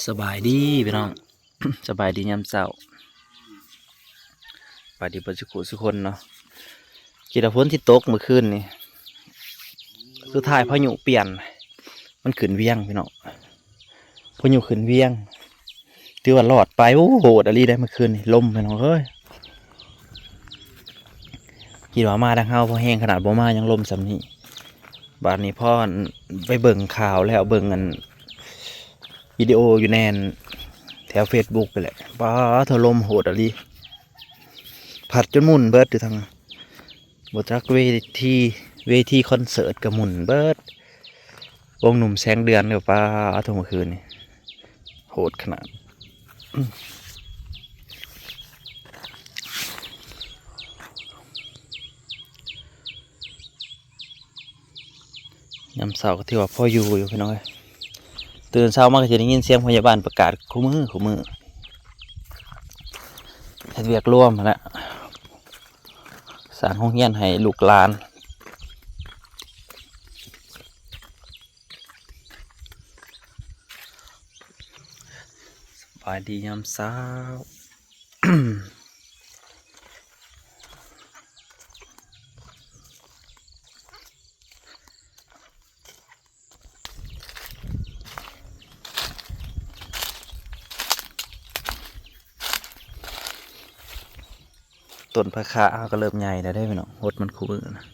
สบายดีพี่น้อง สบายดียามเช้าสบายดีเปิดสุขุสุคนเนาะกีฬาพ้นที่ตกเมื่อคืนนี่สุดท้ายพายุเปลี่ยนมันขึ้นเวียงพี่น้องพายุขึ้นเวียงถือว่ารอดไปโอ้โหดอะไรได้เมื่อคืนนี่ลมพี่น้องเอ้ยคิดว่ามาดังเฮาพอแห้งขนาดบ่มายังลมสำนี้บาดนี้พ่อไปเบิ่งข่าวแล้วเบิ่งกันวิดีโออยู่แนนแถว Facebook ไปแหละป้าถล่มโหดอะไรผัดจนหมุนเบิดอยู่ทางบทรักเวทีคอนเสิร์ตกับหมุนเบิดวงหนุ่มแสงเดือนกับป้าทั้งเมื่อคืนนี่โหดขนาดยามเช้าก็ที่ว่าพ่ออยู่พี่น้อยตื่นเช้ามาก็จะได้ยินเสียงพยาบาลประกาศคู่มือเฮ็ดเวียกร่วมแล้วสร้างห้องเรียนให้ลูกหลานสบายดียามเช้า ต้นผักขาก็เริ่มใหญ่แล้วได้ไหมเนาะหดมันคู่มือนะ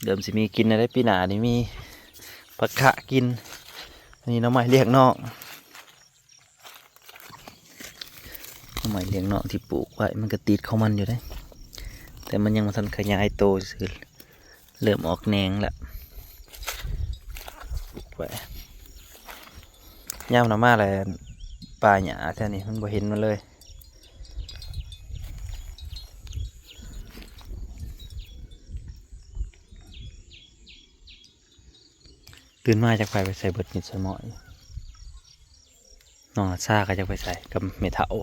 เดิมสิมีกินได้ปีหน้านี่มีผักขากินอันนี้น้องใหม่เลี้ยงนอกน้องใหม่เลี้ยงนอกที่ปลูกไว้มันก็ติดเข้ามันอยู่ได้แต่มันยังมาทันขยายโตซื่อเริ่มออกแหนงแล้วปลูกไว้ย่ามน้ำมาอะไรปลาหยาแค่นี้มันบ่เห็นมันเลยตื่นมาจากไปใส่เบิดนิดสมอยน้องซาก็จะไปใส่กับเมทัล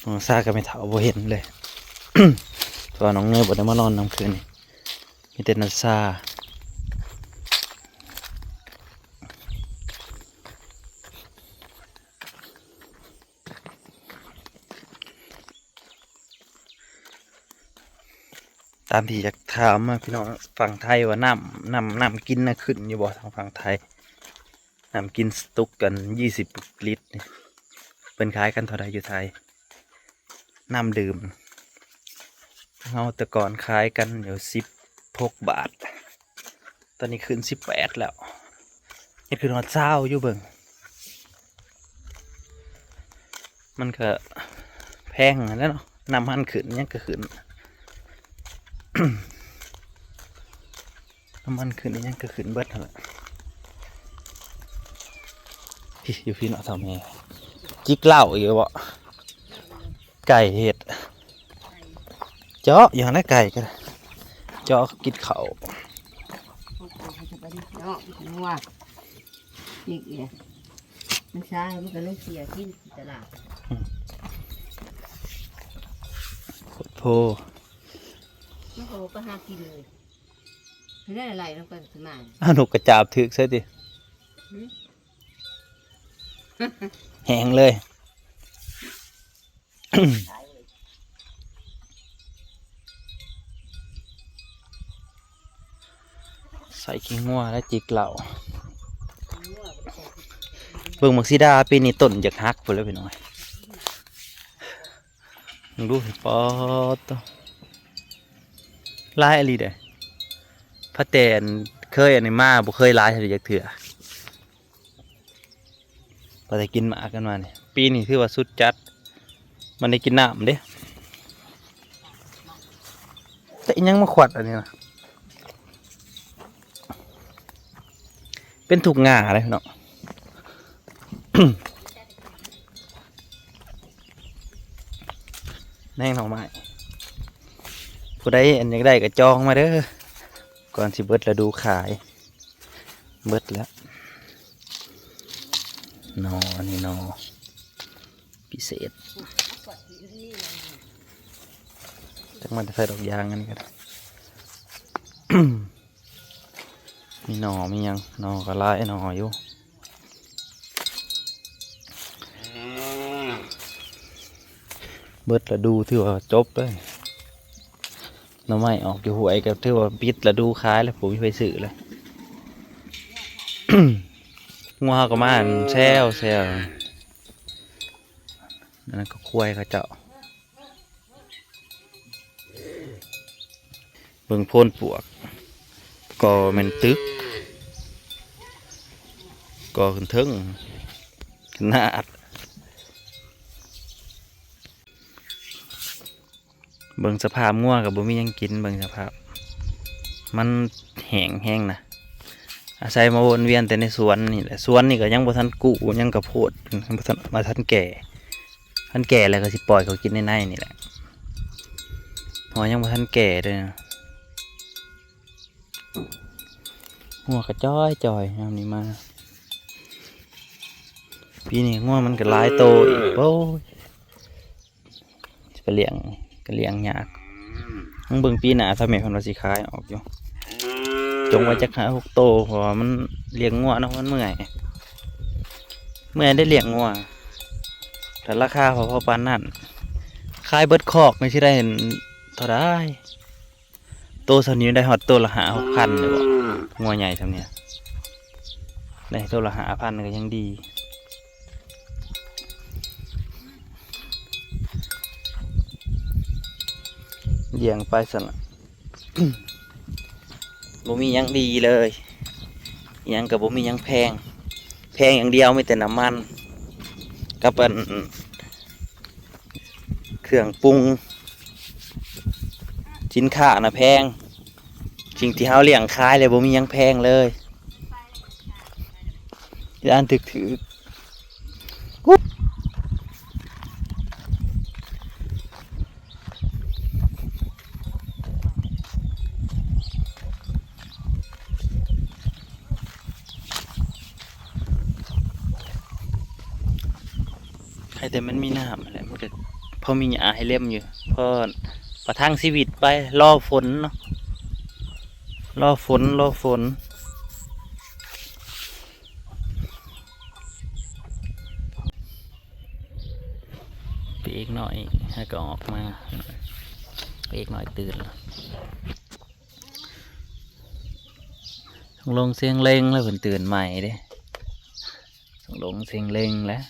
น้องซากับเมทัลบ่เห็นเลย ตัวน้องเนยบ่ได้มานอนน้ำคืนนี่มีแต่นัซาตามที่อยากถามมาพี่น้องฝั่งไทยว่าน้ำกินน่ะขึ้นอยู่บ่ทางฝั่งไทยน้ำกินสตุกกัน20 ลิตรเป็นขายกันเท่าไรอยู่ไทยน้ำดื่มเอาแต่ก่อนขายกันเดี๋ยว16 บาทตอนนี้ขึ้น18แล้วนี่คือหอดเช้าอยู่เบิ่งมันก็แพงแล้วเนาะน้ำมันขึ้นยังก็ขึ้น น้ำมันขึ้นยังก็ขึ้นเบิดเลยพี่อยู่พี่เนาะทำไงจิกเหล้าอีกบ่ไก่เห็ดเจาะอย่างไรไก่กันเจาะกินเขาเนาะนัวอีกเนี่ยมันช้ามันก็เลยเสียกินตลาดโพมันก็ไปหากินเลยไม่ได้อะไรแล้วก็สมานนกกระจาบถึกใช่ดิแหงเลยใส่ขี้งัวและจิกเหล่าเบิ่งมักซิดาปีนี้ต้นจากฮักไปแล้วพี่น้อยมึงดูปอตลายอะไรเด้พระแตนเคยอันนี้มาบ่เคยลายอะไรจากเถื่อพอได้กินหมากันมาเนี่ยปีนี้ถือว่าสุดจัดมันได้กินน้ำเด้แต่ยังมาขวัดอันนี้นะเป็นถูกงาอะไรเนาะ แน่งหน่อไม้ผู้ใดอันอยากได้ก็จองมาเด้อก่อนสิเบิดแล้วดูขายเบิดแล้วนออันนี้นอพิเศษจังมันจะใส่ดอกยางกันกัน มีหน่อมีหยังหน่อก็หลายหน่ออยู่เบิดละดูถือว่าจบเลยหน่อไม้ออกอยู่หวยก็ถือว่าปิดละดูขายแล้วผมไปซื้อเลย งัวก็มาอั่นแซวนั่นก็ควายเขาเจาะเบิ่งโพนปวกก็แม่นตึกก็ขึ้นเทึงขนาดเบิ่งสภาพงัวกับบ่มีหยังกินเบิ่งสภาพมันแห้งนะอาศัยมาวนเวียนแต่ในสวนนี่แหละสวนนี่ก็ยังบ่ทันกุยังกระโพดบ่ทันมาทันแก่แล้วก็สิปล่อยเขากินในนี่แหละพอยังบ่ทันแก่เลยนะงัวก็จ้อยยามนี้มาปีนี้งัวมันก็หลายโตอีกโอ้ยจะไปเลี้ยงยากมึงเบิ่งปีหน้าถ้าแม่เพิ่นว่าสิขายออกอยู่จงไว้จัก5-6โตเพราะว่ามันเลี้ยงงัวเนาะมันเมื่อยได้เลี้ยงงัวแต่ราคาพอปานนั้นขายเบิดคอกไม่ใช่ได้เห็นเท่าได้โตเท่านี้ได้ฮอดโตละ5-6,000เลยบ่งัวใหญ่ซำเนี่ยได้โตละ5,000ก็ยังดีเลี้ยงไปสั่นล่ะ บ่มีหยังดีเลยหยังกับบ่มีหยังแพงอย่างเดียวมีแต่น้ำมันกับเครื่องปรุงสินค้าน่ะแพงสิ่งที่เฮาเลี้ยงขายเลยบ่มีหยังแพงเลยอันถือใครแต่มันมีน้ำอะไรมันก็พอมีหญ้าให้เล่มอยู่พอประทังชีวิตไปรอฝนเนาะรอฝนไปอีกหน่อยให้ก็ออกมาไปอีกหน่อยตื่นแล้วต้องลงเสียงเล่งแล้วเพิ่นตื่นใหม่เด้ต้องลงเสียงเล่งแล้ว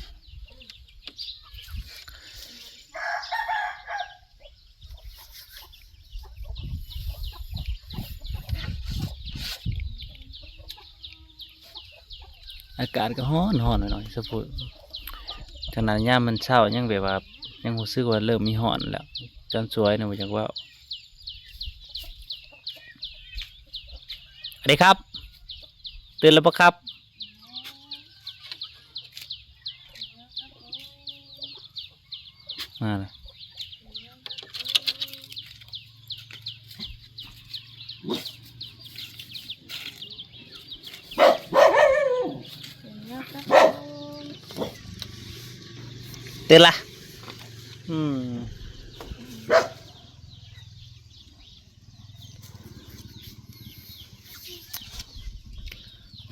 อากาศก็ร้อนหน่อยสะพุขนาดย่ามมันเช้ายังแบบว่ายังรู้สึกว่าเริ่มมีร้อนแล้วจนสวยนะว่าจังว่าสวัสดีครับตื่นแล้วปะครับมาเลยตื่นละ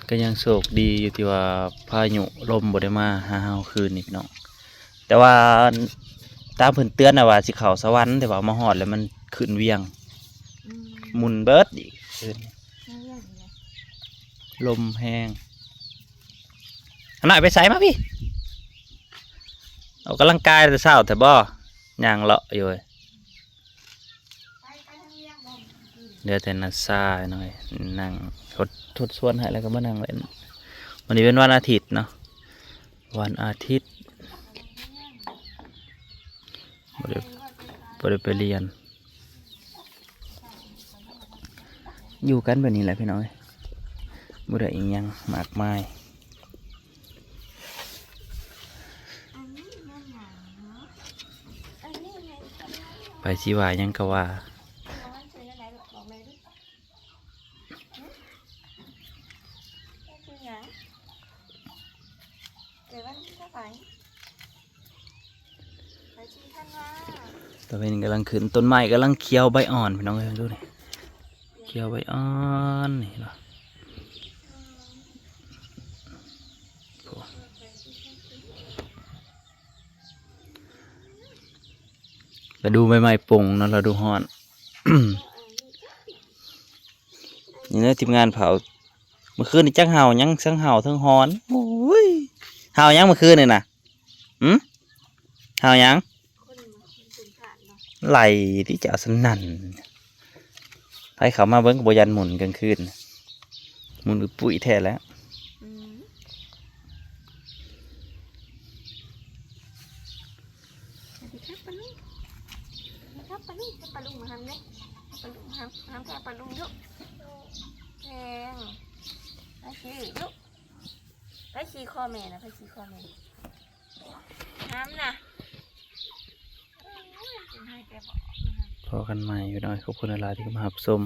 ก็ยังโชคดีอยู่ที่ว่าพายุลมบ่ได้มาหาเฮาคืนนี่พี่น้องแต่ว่าตามเพิ่นเตือนนะว่าสิเข้าสวรรค์แต่ว่ามาฮอดแล้วมันขึ้นเวียงหมุนเบิดอีกคืนลมแห้งหน่อยไปใส่มาพี่ออกกำลังกายแต่เช้าแต่บ่ย่างเลาะอยู่เดี๋ยวแต่นัดซ่าหน่อยนั่งทดสวนให้แล้วก็มานั่งเล่นวันนี้เป็นวันอาทิตย์เนาะวันอาทิตย์บ่ได้ไปเรียนอยู่กันแบบนี้แหละพี่น้อยบ่ได้อีกยังมากมายไปสิว่ายังก็ว่าตอนนี้กำลังขึ้นต้นไม้กำลังเคี้ยวใบอ่อนพี่น้องเอ้ยดูนี่เคี้ยวใบอ่อนนี่เนาะ เราดูใหม่ๆปงเนาะเราดูฮ้อน นี่นะทีมงานเผาเมื่อคืนนี่จังเห่ายังทั้งเห่าทั้งฮ้อนโอ้ยเห่ายังเมื่อคืนนี่นะเห่ายังไหลที่จะเอาสนั่นไปเขามาเบิ้งกบยันหมุนกลางคืนหมุนปุ๋ยแท้แล้ว สวัสดีครับปลาลุงสวัสดีครับปลาลุงปลาลุงมาทำเนี่ยปลาลุงมาทำแค่ปลาลุงยุกแพงไปขี่ยุกไปขี่คอแม่นะไปขี่คอแม่น้ำนะให้แกบอก พอกันใหม่อยู่หน่อยขอบคุณเวลาที่เข้ามารับชม